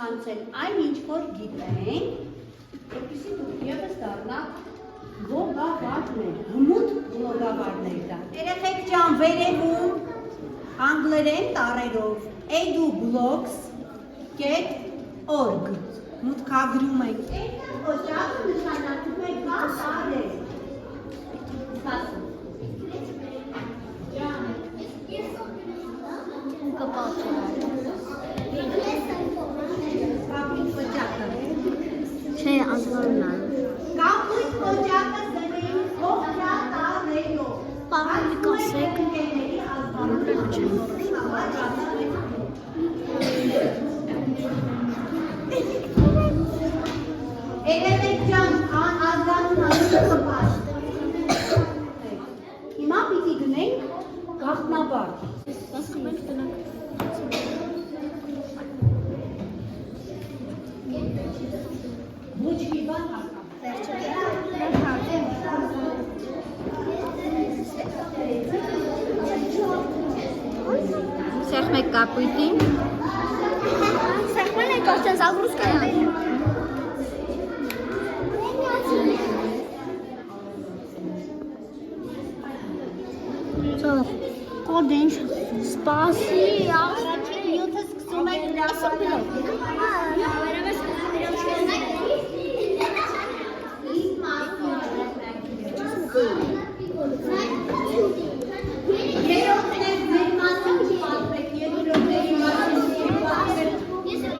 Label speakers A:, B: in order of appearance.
A: փոխանցել այն ինչ որ գիտենք, որպեսզի դուք ևս դառնաք բլոգավարներ, հմուտ բլոգավարներ դա։ Երեխեք ջան, վերևում անգլերեն տառերով edublogs.org մուտքագրում ենք։ Այդ օջախը նշանակում է կա տառեր։ Ստասում։ Կապույտ օջախը։
B: Չէ, ազգանն է։
A: Կապույտ օջախը զրեին հողրա տառերով։
B: Պարոն կասեք։
A: Երեխեք ջան, ազգանուն անունը պաշտ։ Հիմա պիտի գնենք գաղտնաբար։ Ոչ մի բան հարկամ։
B: Սեղմեք կապույտին։ Սեղմել եք արդեն զագրուսկայան։ Կոդինչ, սպասի,
A: Առաջին 7-ը սկսում եք գրաֆալը։